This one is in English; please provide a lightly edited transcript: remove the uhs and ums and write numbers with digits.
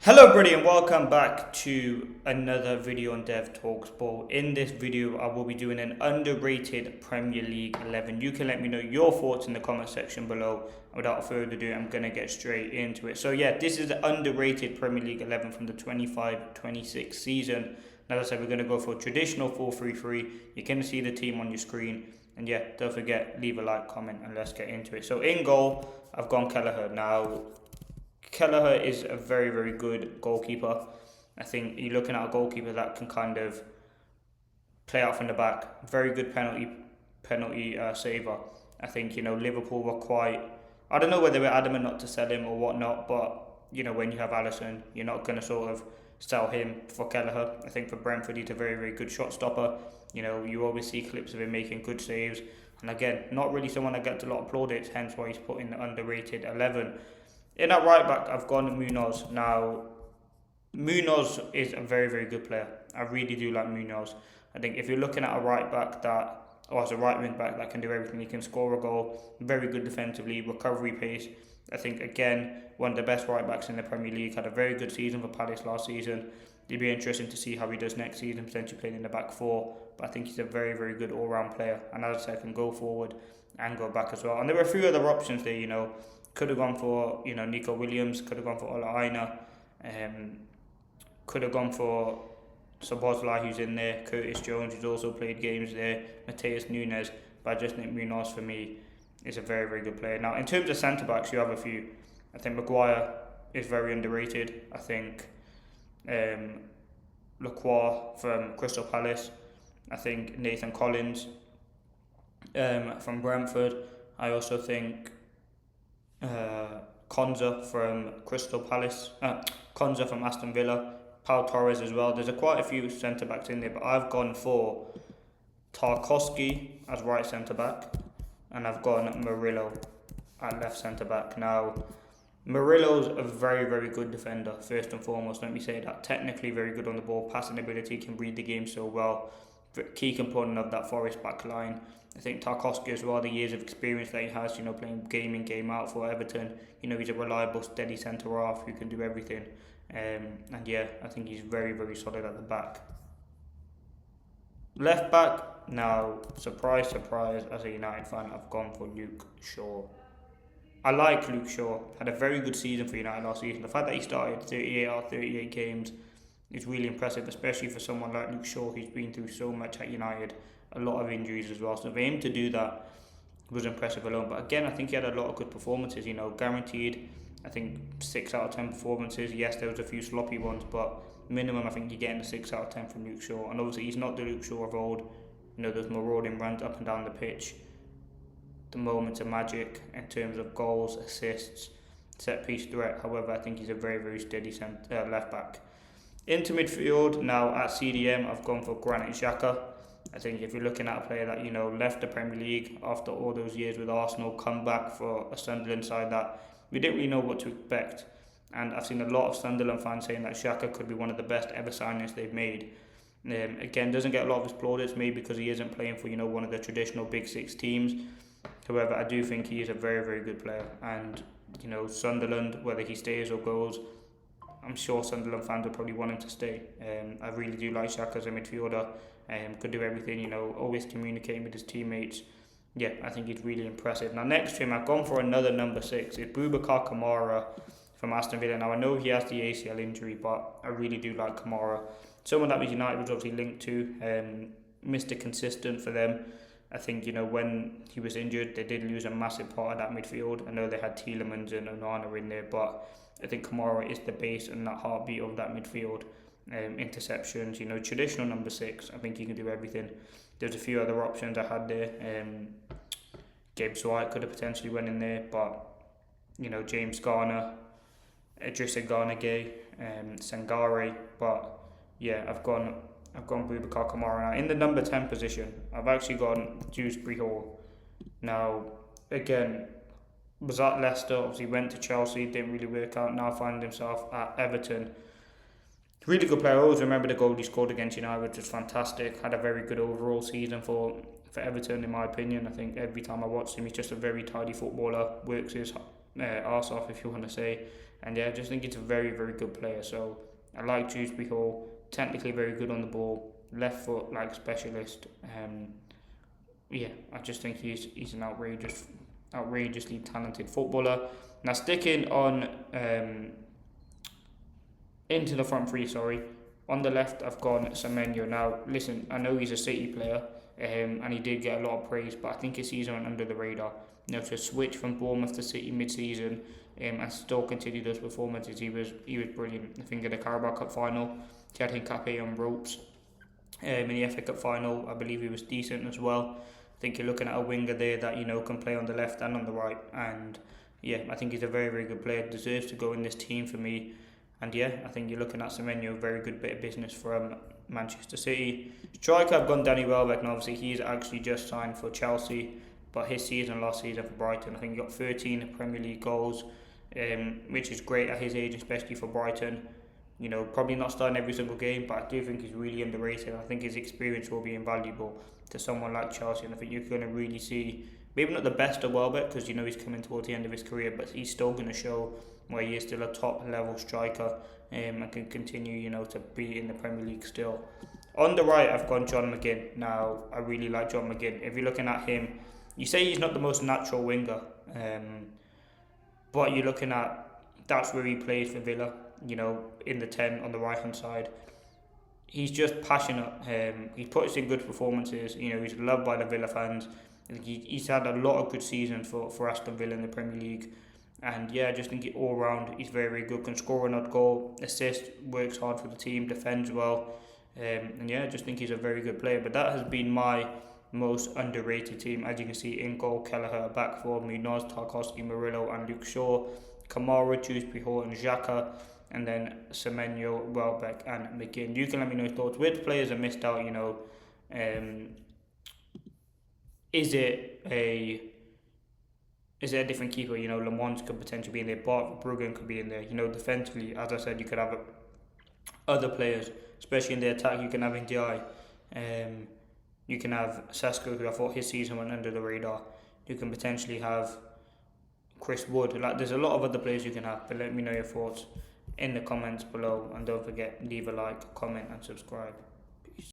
Hello everybody and welcome back to another video on Dev Talks Ball. In this video I will be doing an underrated Premier League 11. You can let me know your thoughts in the comment section below. Without further ado, I'm going to get straight into it. So yeah, this is the underrated Premier League 11 from the 25-26 season. Now as I said, we're going to go for a traditional 4-3-3. You can see the team on your screen. And yeah, don't forget, leave a like, comment and let's get into it. So in goal, I've gone Kelleher. Now Kelleher is a very, very good goalkeeper. I think you're looking at a goalkeeper that can kind of play out from the back. Very good penalty saver. I think Liverpool were quite. I don't know whether we're adamant not to sell him or whatnot, but when you have Alisson, you're not going to sort of sell him for Kelleher. I think for Brentford, he's a very, very good shot stopper. You always see clips of him making good saves, and again, not really someone that gets a lot of plaudits. Hence why he's put in the underrated 11. In at right back, I've gone Munoz. Now, Munoz is a very, very good player. I really do like Munoz. I think if you're looking at a right back or as a right wing back that can do everything, he can score a goal, very good defensively, recovery pace. I think, again, one of the best right backs in the Premier League. Had a very good season for Palace last season. It'd be interesting to see how he does next season, potentially playing in the back four. But I think he's a very, very good all-round player. And as I said, can go forward and go back as well. And there were a few other options there. Could have gone for Nico Williams, could have gone for Ola Aina, could have gone for Szoboszlai, who's in there, Curtis Jones, who's also played games there, Mateus Nunes. But I just think Munoz for me is a very, very good player. Now in terms of centre backs, you have a few. I think Maguire is very underrated. I think Lacroix from Crystal Palace. I think Nathan Collins from Brentford. I also think Konza from Crystal Palace, Konza from Aston Villa, Pau Torres as well. There's quite a few centre backs in there, but I've gone for Tarkowski as right centre back, and I've gone Murillo at left centre back. Now, Murillo's a very, very good defender, first and foremost, let me say that. Technically very good on the ball, passing ability, can read the game so well. Key component of that Forest back line. I think Tarkowski as well, the years of experience that he has, playing game in, game out for Everton. He's a reliable, steady centre-half who can do everything. And yeah, I think he's very, very solid at the back. Left back, now, surprise, surprise, as a United fan, I've gone for Luke Shaw. I like Luke Shaw, had a very good season for United last season. The fact that he started 38 out of 38 games is really impressive, especially for someone like Luke Shaw who's been through so much at United, a lot of injuries as well. So for him to do that was impressive alone. But again, I think he had a lot of good performances, guaranteed, I think 6 out of 10 performances. Yes, there was a few sloppy ones, but minimum I think you're getting a 6 out of 10 from Luke Shaw. And obviously he's not the Luke Shaw of old. Those marauding runs up and down the pitch, the moments of magic in terms of goals, assists, set piece threat. However, I think he's a very, very steady left back. Into midfield, now at CDM, I've gone for Granit Xhaka. I think if you're looking at a player that, left the Premier League after all those years with Arsenal, come back for a Sunderland side that we didn't really know what to expect. And I've seen a lot of Sunderland fans saying that Xhaka could be one of the best ever signings they've made. Again, doesn't get a lot of his plaudits, maybe because he isn't playing for, one of the traditional Big Six teams. However, I do think he is a very, very good player. And, Sunderland, whether he stays or goes, I'm sure Sunderland fans will probably want him to stay. I really do like Xhaka as a midfielder. Could do everything, always communicating with his teammates. Yeah, I think he's really impressive. Now next to him, I've gone for another number 6. It's Boubacar Kamara from Aston Villa. Now I know he has the ACL injury, but I really do like Kamara. Someone that United was obviously linked to, Mr. Consistent for them. I think, when he was injured, they did lose a massive part of that midfield. I know they had Tielemans and Onana in there, but I think Kamara is the base and that heartbeat of that midfield. Interceptions, traditional number 6. I think he can do everything. There's a few other options I had there. Gibbs White could have potentially went in there, but James Garner, Idrissa Gana Gueye, Sangare. But yeah, I've gone Boubacar Kamara. Now in the number 10 position, I've actually gone Dewsbury Hall. Now again, was at Leicester, obviously went to Chelsea, didn't really work out. Now finding himself at Everton. Really good player. I always remember the goal he scored against United, which was fantastic. Had a very good overall season for Everton, in my opinion. I think every time I watch him, he's just a very tidy footballer. Works his arse off, if you want to say. And yeah, I just think he's a very, very good player. So I like Dewsbury Hall. Technically very good on the ball, left foot like specialist. Yeah, I just think he's an outrageously talented footballer. Now sticking on into the front three, sorry. On the left, I've gone Semenyo. Now, listen, I know he's a City player, and he did get a lot of praise, but I think his season went under the radar. To switch from Bournemouth to City mid-season, and still continue those performances, he was brilliant. I think in the Carabao Cup final, he had Hincapié on ropes. In the FA Cup final, I believe he was decent as well. I think you're looking at a winger there that can play on the left and on the right, and yeah, I think he's a very, very good player. Deserves to go in this team for me. And yeah, I think you're looking at Semenyo, a very good bit of business from Manchester City. Striker, I've gone Danny Welbeck, and obviously he's actually just signed for Chelsea. But his season last season for Brighton, I think he got 13 Premier League goals, which is great at his age, especially for Brighton. Probably not starting every single game, but I do think he's really underrated. I think his experience will be invaluable to someone like Chelsea, and I think you're going to really see, maybe not the best of Welbeck, because he's coming towards the end of his career, but he's still going to show where he is still a top level striker, and can continue, to be in the Premier League still. On the right, I've gone John McGinn. Now, I really like John McGinn. If you're looking at him, you say he's not the most natural winger, but you're looking at, that's where he plays for Villa, in the 10 on the right hand side. He's just passionate. He puts in good performances. He's loved by the Villa fans. He's had a lot of good seasons for Aston Villa in the Premier League. And yeah, I just think all round he's very, very good. Can score an odd goal, assist, works hard for the team, defends well. And yeah, I just think he's a very good player. But that has been my most underrated team. As you can see, in goal, Kelleher, back four, Munoz, Tarkowski, Murillo and Luke Shaw, Kamara, Dewsbury Hall and Xhaka, and then Semenyo, Welbeck and McGinn. You can let me know your thoughts. Which players are missed out, is it a different keeper? Le Mans could potentially be in there, Bart Bruggen could be in there. Defensively, as I said, you could have other players, especially in the attack. You can have Ndiaye. You can have Sesko, who I thought his season went under the radar. You can potentially have Chris Wood. There's a lot of other players you can have, but let me know your thoughts in the comments below. And don't forget, leave a like, comment and subscribe.